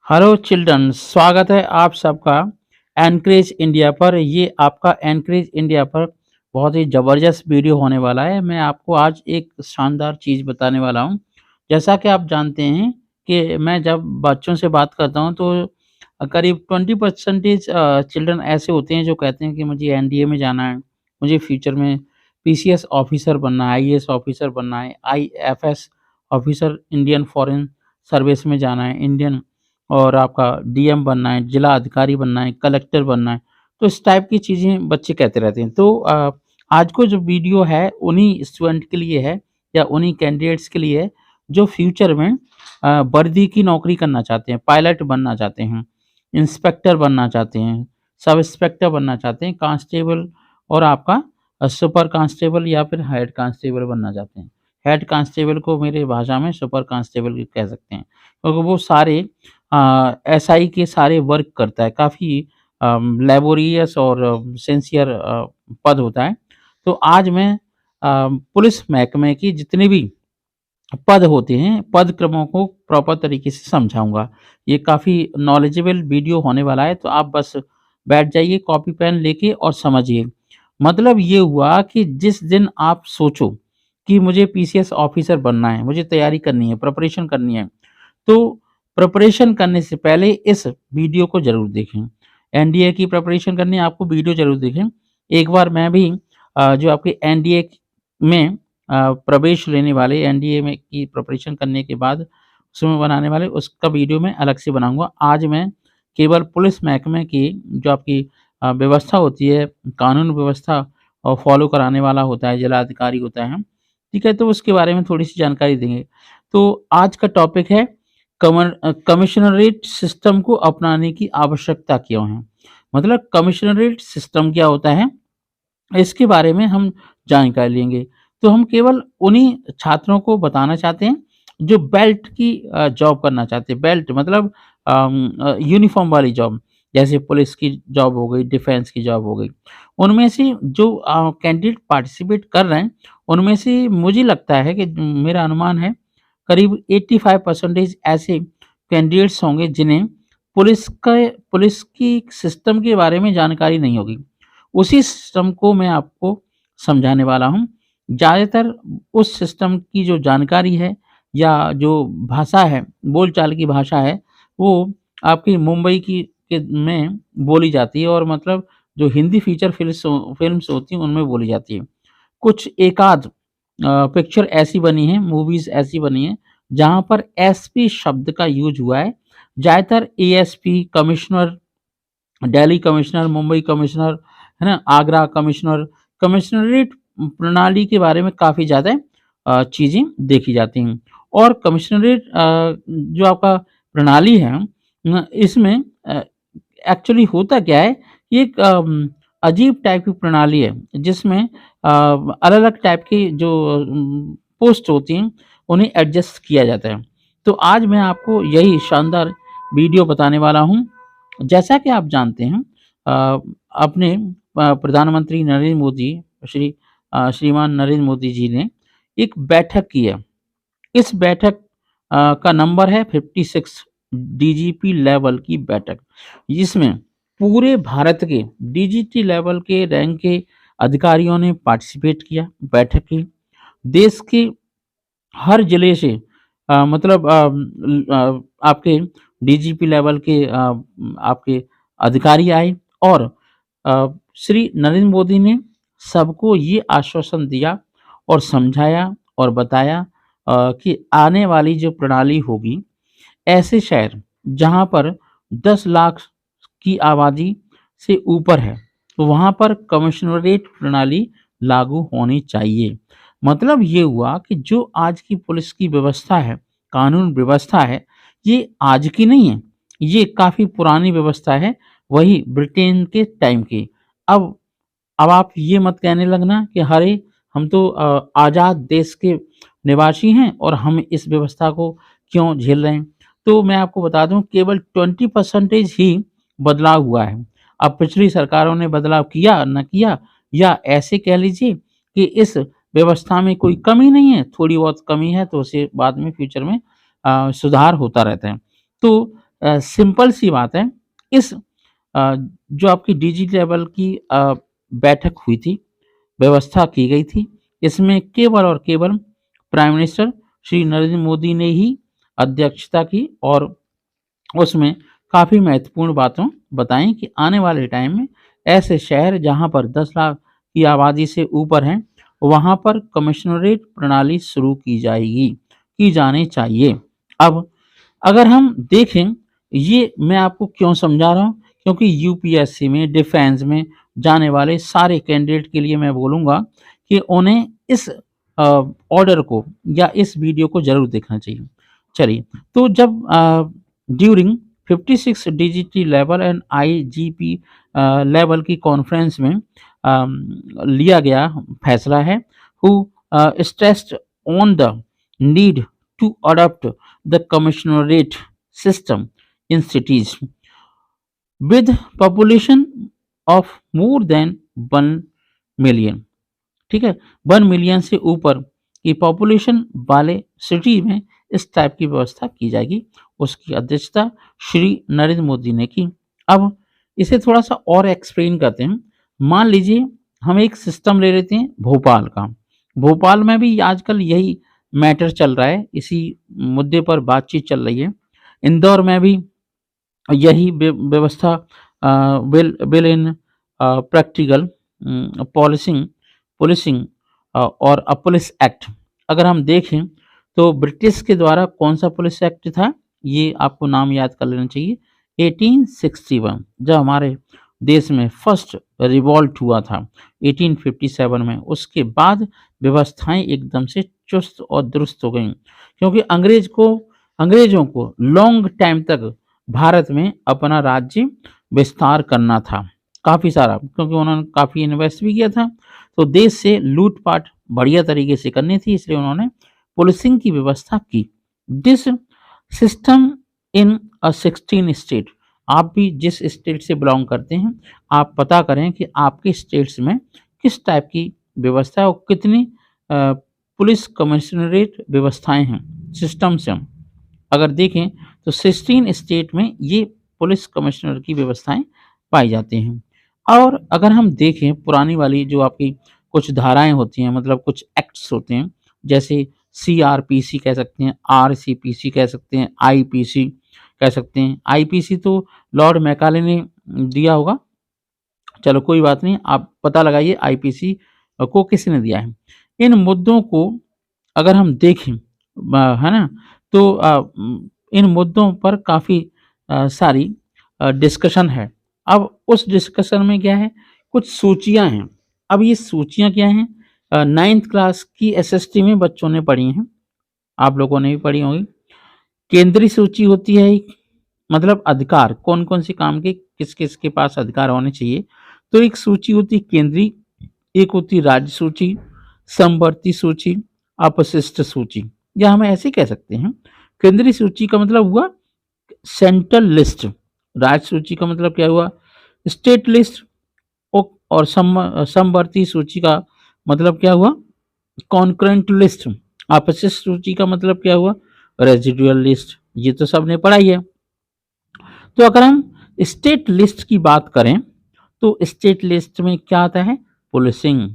Hello children, स्वागत है आप सबका एनकरेज इंडिया पर। ये आपका एनकरेज इंडिया पर बहुत ही ज़बरदस्त वीडियो होने वाला है। मैं आपको आज एक शानदार चीज़ बताने वाला हूँ। जैसा कि आप जानते हैं कि मैं जब बच्चों से बात करता हूँ तो करीब 20% चिल्ड्रन ऐसे होते हैं जो कहते हैं कि मुझे एनडीए में जाना है, मुझे फ्यूचर में पीसीएस ऑफ़िसर बनना है, आईएएस ऑफ़िसर बनना है, IFS officer Indian foreign service में जाना है, इंडियन और आपका डीएम बनना है, जिला अधिकारी बनना है, कलेक्टर बनना है, तो इस टाइप की चीज़ें बच्चे कहते रहते हैं। तो आज को जो वीडियो है उन्हीं स्टूडेंट के लिए है या उन्हीं कैंडिडेट्स के लिए है जो फ्यूचर में वर्दी की नौकरी करना चाहते हैं, पायलट बनना चाहते हैं, इंस्पेक्टर बनना चाहते हैं, सब इंस्पेक्टर बनना चाहते हैं, कांस्टेबल और आपका सुपर कांस्टेबल या फिर हेड कांस्टेबल बनना चाहते हैं। हेड कांस्टेबल को मेरे भाषा में सुपर कांस्टेबल भी कह सकते हैं, क्योंकि वो सारे एसआई के सारे वर्क करता है, काफ़ी लैबोरियस और सिंसियर पद होता है। तो आज मैं पुलिस महकमे की जितने भी पद होते हैं, पद क्रमों को प्रॉपर तरीके से समझाऊँगा। ये काफ़ी नॉलेजेबल वीडियो होने वाला है, तो आप बस बैठ जाइए कॉपी पेन लेके और समझिए। मतलब ये हुआ कि जिस दिन आप सोचो कि मुझे पीसीएस ऑफ़िसर बनना है, मुझे तैयारी करनी है, प्रिपरेशन करनी है, तो प्रिपरेशन करने से पहले इस वीडियो को ज़रूर देखें। एनडीए की प्रिपरेशन करनी है आपको, वीडियो ज़रूर देखें। एक बार मैं भी जो आपके एनडीए में प्रवेश लेने वाले एनडीए में की प्रिपरेशन करने के बाद उसमें बनाने वाले उसका वीडियो मैं अलग से बनाऊँगा। आज मैं केवल पुलिस महकमे की जो आपकी व्यवस्था होती है, कानून व्यवस्था और फ़ॉलो कराने वाला होता है, जिला अधिकारी होता है, ठीक है? तो उसके बारे में थोड़ी-सी जानकारी देंगे। तो आज का टॉपिक है कमिश्नरेट सिस्टम को अपनाने की आवश्यकता क्यों है? मतलब कमिश्नरेट सिस्टम क्या होता है? इसके बारे में हम जानकारी लेंगे। तो हम केवल उन्हीं छात्रों को बताना चाहते हैं जो बेल्ट की जॉब करना चाहते हैं। बेल्ट मतलब यूनिफ़ॉर्म वाली जॉब, जैसे पुलिस की जॉब हो गई, डिफेंस की जॉब हो गई। उनमें से जो कैंडिडेट पार्टिसिपेट कर रहे हैं, उनमें से मुझे लगता है कि मेरा अनुमान है करीब 85% ऐसे कैंडिडेट्स होंगे जिन्हें पुलिस की सिस्टम के बारे में जानकारी नहीं होगी। उसी सिस्टम को मैं आपको समझाने वाला हूँ। ज़्यादातर उस सिस्टम की जो जानकारी है या जो भाषा है, बोलचाल की भाषा है, वो आपकी मुंबई की के में बोली जाती है और मतलब जो हिंदी फीचर फ़िल्म्स होती हैं, उनमें बोली जाती है। कुछ एकाध पिक्चर ऐसी बनी हैं, मूवीज़ ऐसी बनी हैं, जहाँ पर एसपी शब्द का यूज़ हुआ है। ज़्यादातर ASP, commissioner, Delhi commissioner, Mumbai commissioner, है ना? आगरा कमिश्नर, कमिश्नरेट प्रणाली के बारे में काफ़ी ज़्यादा चीज़ें देखी जाती हैं। और कमिश्नरेट जो आपका प्रणाली है इसमें एक्चुअली होता क्या है, ये एक अजीब टाइप की प्रणाली है, जिसमें अलग-अलग टाइप की जो पोस्ट होती हैं, उन्हें एडजस्ट किया जाता है। तो आज मैं आपको यही शानदार वीडियो बताने वाला हूँ। जैसा कि आप जानते हैं अ, अपने प्रधानमंत्री नरेंद्र मोदी श्रीमान नरेंद्र मोदी जी ने एक बैठक की है। इस बैठक का नंबर है 56 डीजीपी लेवल की बैठक, जिसमें पूरे भारत के डीजीपी लेवल के रैंक के अधिकारियों ने पार्टिसिपेट किया, बैठक की। देश के हर ज़िले से मतलब आपके डीजीपी लेवल के आपके अधिकारी आए और श्री नरेंद्र मोदी ने सबको ये आश्वासन दिया और समझाया और बताया कि आने वाली जो प्रणाली होगी, ऐसे शहर जहाँ पर 10 लाख की आबादी से ऊपर है, तो वहाँ पर कमिश्नरेट प्रणाली लागू होनी चाहिए। मतलब ये हुआ कि जो आज की पुलिस की व्यवस्था है, कानून व्यवस्था है, ये आज की नहीं है, ये काफ़ी पुरानी व्यवस्था है, वही ब्रिटेन के टाइम की। अब अब आप ये मत कहने लगना कि अरे! हम तो आज़ाद देश के निवासी हैं और हम इस व्यवस्था को क्यों झेल रहे हैं। तो मैं आपको बता दूँ केवल 20% ही बदलाव हुआ है। अब पिछली सरकारों ने बदलाव किया, ना किया या ऐसे कह लीजिए कि इस व्यवस्था में कोई कमी नहीं है, थोड़ी बहुत कमी है तो उसे बाद में फ्यूचर में सुधार होता रहता है। तो सिंपल सी बात है। इस जो आपकी डीजी लेवल की बैठक हुई थी, व्यवस्था की गई थी, इसमें केवल और केवल प्राइम मिनिस्टर श्री नरेंद्र मोदी ने ही अध्यक्षता की और उसमें काफ़ी महत्वपूर्ण बातों बताई कि आने वाले टाइम में ऐसे शहर जहाँ पर 10 लाख की आबादी से ऊपर हैं, वहाँ पर कमिश्नरेट प्रणाली शुरू की जाएगी, की जानी चाहिए। अब अगर हम देखें, ये मैं आपको क्यों समझा रहा हूँ, क्योंकि यूपीएससी में, डिफेंस में जाने वाले सारे कैंडिडेट के लिए मैं बोलूँगा कि उन्हें इस ऑर्डर को या इस वीडियो को ज़रूर देखना चाहिए। चलिए, तो जब during 56 DGT level and IGP level की कॉन्फ्रेंस में लिया गया फैसला है, who stressed on the need to adopt the commissionerate system in cities with population of more than 1 million। ठीक है, 1 मिलियन से ऊपर की पॉपुलेशन वाले सिटी में इस टाइप की व्यवस्था की जाएगी। उसकी अध्यक्षता श्री नरेंद्र मोदी ने की। अब इसे थोड़ा सा और एक्सप्लेन करते हैं। मान लीजिए हम एक सिस्टम ले लेते हैं भोपाल का। भोपाल में भी आजकल यही मैटर चल रहा है, इसी मुद्दे पर बातचीत चल रही है। इंदौर में भी यही व्यवस्था bill in practical policing policing और पुलिस एक्ट। अगर हम देखें तो ब्रिटिश के द्वारा कौन सा पुलिस एक्ट था, ये आपको नाम याद कर लेना चाहिए। 1861 जब हमारे देश में फर्स्ट रिवॉल्ट हुआ था 1857 में, उसके बाद व्यवस्थाएं एकदम से चुस्त और दुरुस्त हो गई, क्योंकि अंग्रेजों को लॉन्ग टाइम तक भारत में अपना राज्य विस्तार करना था, काफ़ी सारा, क्योंकि उन्होंने काफ़ी इन्वेस्ट भी किया था। तो देश से लूट-पाट बढ़िया तरीके से करनी थी, इसलिए उन्होंने पुलिसिंग की व्यवस्था की। This system in 16 state. आप भी जिस स्टेट से बिलोंग करते हैं, आप पता करें कि आपके स्टेट्स में किस टाइप की व्यवस्था है और कितनी पुलिस कमिश्नरेट व्यवस्थाएँ हैं, सिस्टम्स हैं। अगर देखें तो 16 स्टेट में ये पुलिस कमिश्नर की व्यवस्थाएँ पाई जाती हैं। और अगर हम देखें पुरानी वाली जो आपकी कुछ धाराएँ होती हैं, मतलब कुछ एक्ट्स होते हैं, जैसे सीआरपीसी कह सकते हैं, आरसीपीसी कह सकते हैं, आईपीसी कह सकते हैं। आईपीसी तो लॉर्ड मैकाले ने दिया होगा, चलो कोई बात नहीं, आप पता लगाइए आईपीसी को किसने दिया है। इन मुद्दों को अगर हम देखें है ना, तो इन मुद्दों पर काफ़ी सारी डिस्कशन है। अब उस डिस्कशन में क्या है, कुछ सूचियाँ हैं। अब ये सूचियाँ क्या हैं, 9th क्लास की एसएसटी में बच्चों ने पढ़ी हैं, आप लोगों ने भी पढ़ी होंगी। केंद्रीय सूची होती है एक, मतलब अधिकार, कौन-कौन से काम के किस-किस के पास अधिकार होने चाहिए। तो एक सूची होती है केंद्रीय, एक होती है राज्य सूची, समवर्ती सूची, अपशिष्ट सूची, या हम ऐसे कह सकते हैं। केंद्रीय सूची का मतलब हुआ सेंट्रल लिस्ट, राज्य सूची का मतलब क्या हुआ, स्टेट लिस्ट, और समवर्ती सूची का मतलब क्या हुआ, कॉन्करेंट लिस्ट। अपशिष्ट सूची का मतलब क्या हुआ, रेजिडुअल लिस्ट। ये तो सबने पढ़ा ही है। तो अगर हम स्टेट लिस्ट की बात करें तो स्टेट लिस्ट में क्या आता है, पुलिसिंग,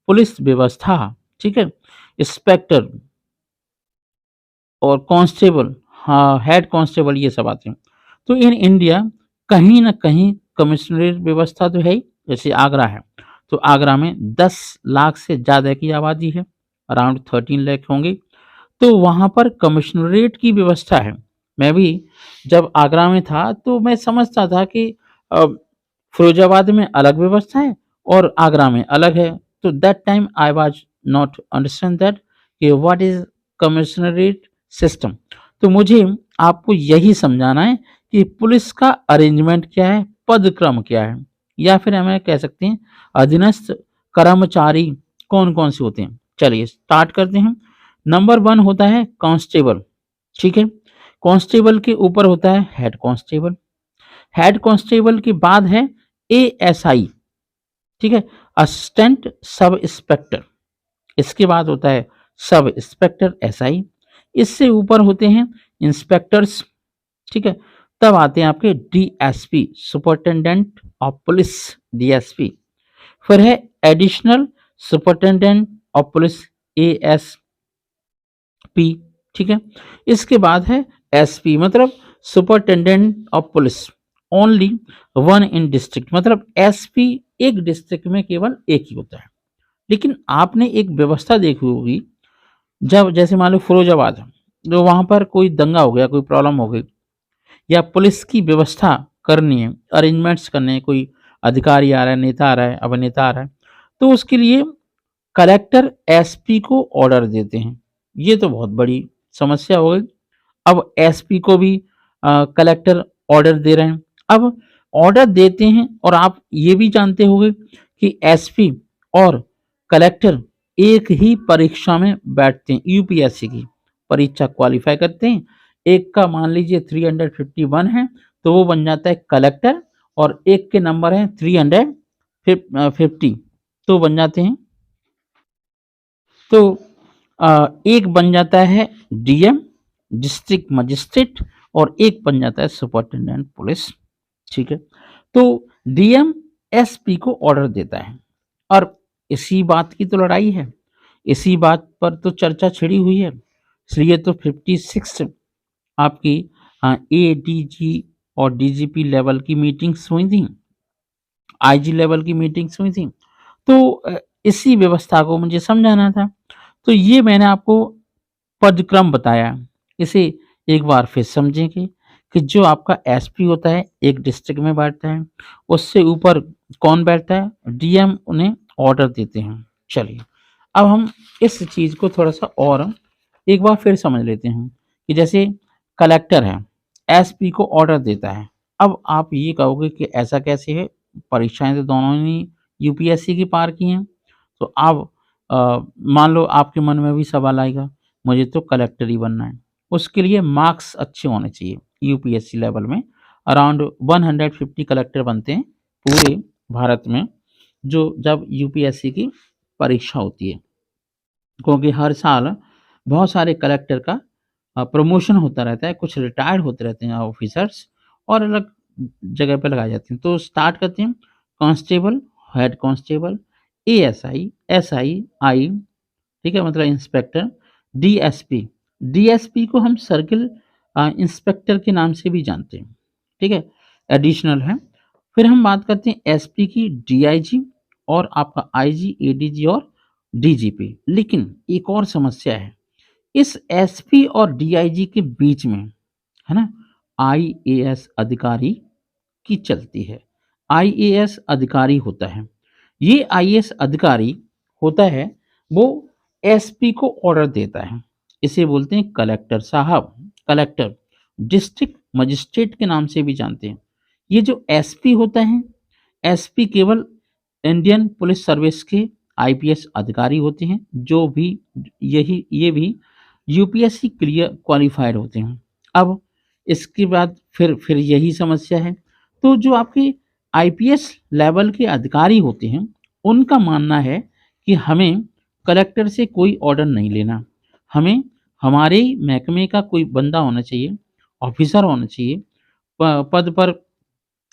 पुलिस व्यवस्था, ठीक है, इंस्पेक्टर और कांस्टेबल, हाँ, हेड कांस्टेबल, ये सब आते हैं। तो इन इंडिया कहीं न कहीं कमिश्नरेट व्यवस्था तो है ही, जैसे आगरा है, तो आगरा में 10 लाख से ज़्यादा की आबादी है, अराउंड 13 लाख होंगे, तो वहाँ पर कमिश्नरेट की व्यवस्था है। मैं भी जब आगरा में था तो मैं समझता था कि फिरोजाबाद में अलग व्यवस्था है और आगरा में अलग है। तो that time I was not understand that कि व्हाट इज़ कमिश्नरेट सिस्टम। तो मुझे आपको यही समझाना है कि पुलिस का अरेंजमेंट क्या है, पद क्रम क्या है, या फिर हमें कह सकते हैं अधीनस्थ कर्मचारी कौन-कौन से होते हैं। चलिए स्टार्ट करते हैं। नंबर 1 होता है कांस्टेबल, ठीक है? कांस्टेबल के ऊपर होता है हेड कांस्टेबल। हेड कांस्टेबल के बाद है एएसआई, ठीक है? Assistant sub inspector. इसके बाद होता है सब इंस्पेक्टर एसआई। इससे ऊपर होते हैं इंस्पेक्टर्स, ठीक है? तब आते हैं आपके DSP, superintendent of police, DSP. फिर है additional superintendent of police, ASP, ठीक है। इसके बाद है एसपी, मतलब superintendent of police only one in district, मतलब एसपी एक डिस्ट्रिक्ट में केवल एक ही होता है। लेकिन आपने एक व्यवस्था देखी होगी, जब जैसे मान लो फिरोजाबाद है, तो वहां पर कोई दंगा हो गया, कोई प्रॉब्लम हो गई, या पुलिस की व्यवस्था करनी है, अरेंजमेंट्स करने हैं, कोई अधिकारी आ रहा है, नेता आ रहा है, अभिनेता आ रहा है, तो उसके लिए कलेक्टर एसपी को ऑर्डर देते हैं। ये तो बहुत बड़ी समस्या हो गई। अब एसपी को भी कलेक्टर ऑर्डर दे रहे हैं। अब ऑर्डर देते हैं, और आप ये भी जानते होंगे कि एसपी और कलेक्टर एक ही परीक्षा में बैठते हैं, यूपीएससी की परीक्षा क्वालिफाई करते हैं। एक का मान लीजिए 351 है, तो वो बन जाता है कलेक्टर, और एक के नंबर है 350, तो बन जाते हैं, तो एक बन जाता है डीएम, डिस्ट्रिक्ट मजिस्ट्रेट, और एक बन जाता है सुपरिटेंडेंट पुलिस, ठीक है। तो डीएम एसपी को ऑर्डर देता है, और इसी बात की तो लड़ाई है, इसी बात पर तो चर्चा छिड़ी हुई है। इसलिए तो 56 आपकी एडीजी और डीजीपी लेवल की मीटिंग्स हुई थी, आईजी लेवल की मीटिंग्स हुई थी। तो इसी व्यवस्था को मुझे समझाना था। तो ये मैंने आपको पदक्रम बताया। इसे एक बार फिर समझेंगे कि जो आपका एसपी होता है, एक डिस्ट्रिक्ट में बैठता है, उससे ऊपर कौन बैठता है? डीएम उन्हें ऑर्डर देते हैं। चलिए, अब हम इस चीज़ को थोड़ा-सा और एक बार फिर समझ लेते हैं कि जैसे कलेक्टर है, एसपी को ऑर्डर देता है। अब आप ये कहोगे कि ऐसा कैसे है? परीक्षाएँ तो दोनों ने यूपीएससी की पार की हैं। तो अब मान लो आपके मन में भी सवाल आएगा, मुझे तो कलेक्टर ही बनना है। उसके लिए मार्क्स अच्छे होने चाहिए। यूपीएससी लेवल में अराउंड 150 कलेक्टर बनते हैं पूरे भारत में, जो जब यूपीएससी की परीक्षा होती है। क्योंकि हर साल बहुत सारे कलेक्टर का प्रमोशन होता रहता है, कुछ रिटायर्ड होते रहते हैं ऑफिसर्स, और अलग जगह पे लगाए जाते हैं। तो स्टार्ट करते हैं constable, head constable, ASI, SI, I, ठीक है, मतलब इंस्पेक्टर, डीएसपी। डीएसपी को हम सर्किल इंस्पेक्टर के नाम से भी जानते हैं, ठीक है, एडिशनल है। फिर हम बात करते हैं एसपी की, डीआईजी, और आपका आईजी, एडीजी और डीजीपी। लेकिन एक और समस्या है, इस एसपी और डीआईजी के बीच में, है ना, आईएएस अधिकारी की चलती है। आईएएस अधिकारी होता है, ये आईएएस अधिकारी होता है, वो एसपी को ऑर्डर देता है। इसे बोलते हैं कलेक्टर साहब, कलेक्टर, डिस्ट्रिक्ट मजिस्ट्रेट के नाम से भी जानते हैं। ये जो एसपी होता है, एसपी केवल इंडियन पुलिस सर्विस के आईपीएस अधिकारी होते हैं, जो भी ये भी यूपीएससी क्लियर क्वालिफाइड होते हैं। अब इसके बाद फिर यही समस्या है। तो जो आपके आईपीएस लेवल के अधिकारी होते हैं, उनका मानना है कि हमें कलेक्टर से कोई ऑर्डर नहीं लेना, हमें हमारे ही महकमे का कोई बंदा होना चाहिए, ऑफिसर होना चाहिए, पद पर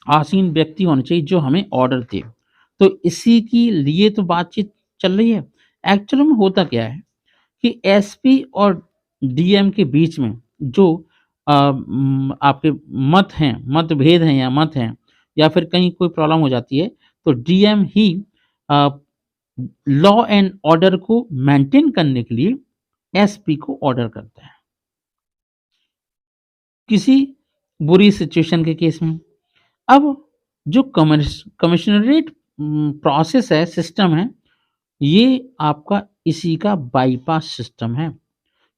आसीन व्यक्ति होना चाहिए जो हमें ऑर्डर दे। तो इसी के लिए तो बातचीत चल रही है। एक्चुअल में होता क्या है कि एसपी और डीएम के बीच में जो आपके मत हैं, मतभेद हैं या मत हैं, या फिर कहीं कोई प्रॉब्लम हो जाती है, तो DM he a, law and order को मेंटेन करने के लिए एसपी को ऑर्डर करता है, किसी बुरी सिचुएशन के केस में। अब जो कमिश्नरेट प्रोसेस है, सिस्टम है, ये आपका इसी का बाईपास सिस्टम है,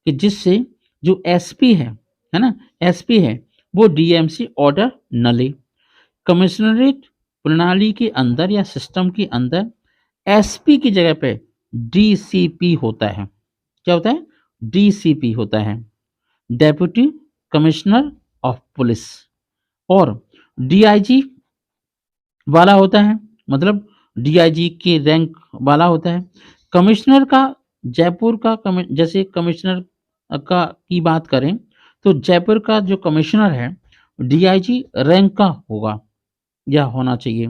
कि जिससे जो एसपी है ना? एसपी है, वो डीएम से ऑर्डर न ले। कमिश्नरेट प्रणाली के अंदर या सिस्टम के अंदर एसपी की जगह पे डीसीपी होता है। क्या होता है? डीसीपी होता है, डेप्यूटी कमिश्नर ऑफ पुलिस, और डीआईजी वाला होता है, मतलब डीआईजी के रैंक वाला होता है। कमिश्नर का, जयपुर का जैसे कमिश्नर का की बात करें, तो जयपुर का जो कमिश्नर है, डीआईजी रैंक का होगा या होना चाहिए,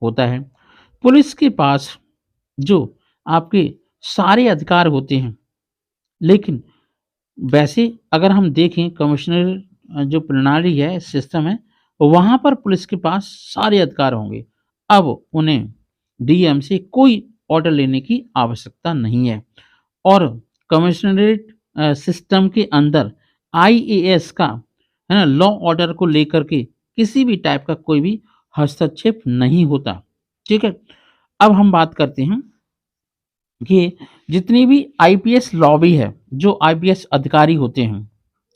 होता है। पुलिस के पास जो आपके सारे अधिकार होते हैं, लेकिन वैसे अगर हम देखें कमिश्नर जो प्रणाली है, सिस्टम है, वहाँ पर पुलिस के पास सारे अधिकार होंगे। अब उन्हें डीएम से कोई ऑर्डर लेने की आवश्यकता नहीं है और कमिश्नरेट सिस्टम के अंदर आईएएस का, है ना, लॉ ऑर्डर को लेकर के किसी भी टाइप का कोई भी हस्तक्षेप नहीं होता। ठीक है? अब हम बात करते हैं कि जितनी भी आईपीएस लॉबी है, जो आईपीएस अधिकारी होते हैं,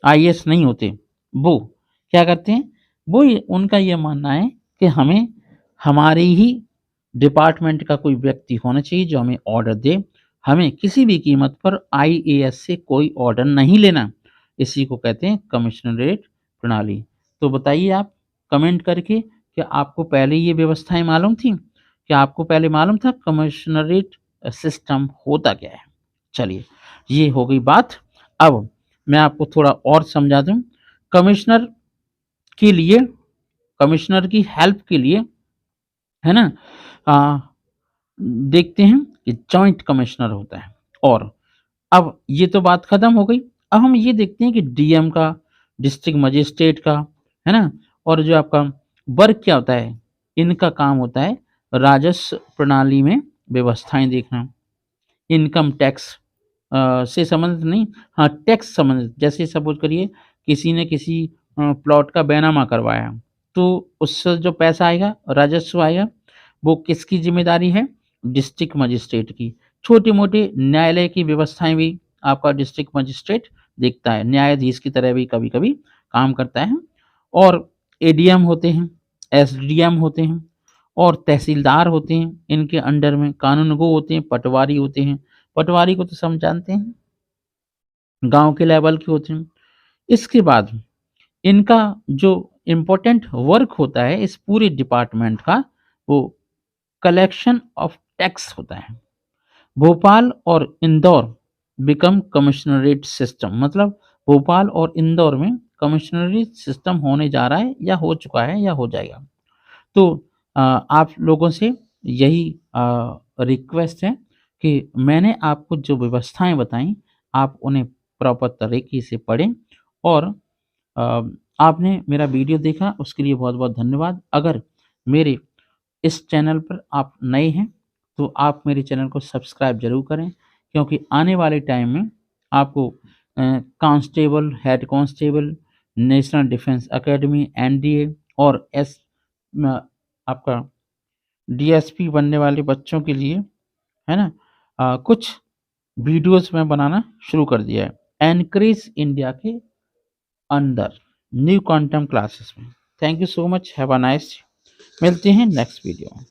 आईएएस नहीं होते, वो क्या करते हैं? वो ये उनका ये मानना है कि हमें हमारे ही डिपार्टमेंट का कोई व्यक्ति होना चाहिए जो हमें ऑर्डर दे। हमें किसी भी कीमत पर आईएएस से कोई ऑर्डर नहीं लेना। इसी को कहते हैं कमिश्नरेट प्रणाली। तो बताइए आप कमेंट करके, क्या आपको पहले ये व्यवस्थाएँ मालूम थीं? क्या आपको पहले मालूम था कमिश्नरेट सिस्टम होता क्या है? चलिए, ये हो गई बात। अब मैं आपको थोड़ा और समझा दूँ। कमिश्नर के लिए, कमिश्नर की हेल्प के लिए, है ना, अ, देखते हैं कि जॉइंट कमिश्नर होता है। और अब ये तो बात खत्म हो गई। अब हम ये देखते हैं कि डीएम का, डिस्ट्रिक्ट मजिस्ट्रेट का, है ना, और जो आपका वर्क क्या होता है, इनका काम होता है राजस्व प्रणाली में व्यवस्थाएँ देखना। इनकम टैक्स से संबंधित नहीं, हाँ, टैक्स संबंधित। जैसे सपोज़ करिए किसी ने किसी प्लॉट का बैनामा करवाया, तो उससे जो पैसा आएगा, राजस्व आएगा, वो किसकी ज़िम्मेदारी है? डिस्ट्रिक्ट मजिस्ट्रेट की। छोटे-मोटे न्यायालय की व्यवस्थाएँ भी आपका डिस्ट्रिक्ट मजिस्ट्रेट देखता है, न्यायाधीश की तरह भी कभी-कभी काम करता है। और एडीएम होते हैं, एसडीएम होते हैं और तहसीलदार होते हैं, इनके अंडर में कानूनगो होते हैं, पटवारी होते हैं। पटवारी को तो सब जानते हैं, गाँव के लेवल के होते हैं। इसके बाद इनका जो इम्पोर्टेंट वर्क होता है इस पूरे डिपार्टमेंट का, वो कलेक्शन ऑफ टैक्स होता है। भोपाल और इंदौर बिकम कमिश्नरेट सिस्टम, मतलब भोपाल और इंदौर में कमिश्नरेट सिस्टम होने जा रहा है या हो चुका है या हो जाएगा। तो आप लोगों से यही रिक्वेस्ट है कि मैंने आपको जो व्यवस्थाएँ बताई, आप उन्हें प्रॉपर तरीके से पढ़ें और अ, आपने मेरा वीडियो देखा उसके लिए बहुत-बहुत धन्यवाद। अगर मेरे इस चैनल पर आप नए हैं, तो आप मेरे चैनल को सब्सक्राइब ज़रूर करें, क्योंकि आने वाले टाइम में आपको constable, head constable, national defence academy, NDA और म आपका डीएसपी बनने वाले बच्चों के लिए, है ना, कुछ वीडियोज़ मैं बनाना शुरू कर दिया है, एनकरेज इंडिया के अंदर, न्यू क्वांटम क्लासेस में। Thank you so much, have a nice day. मिलते हैं नेक्स्ट वीडियो में।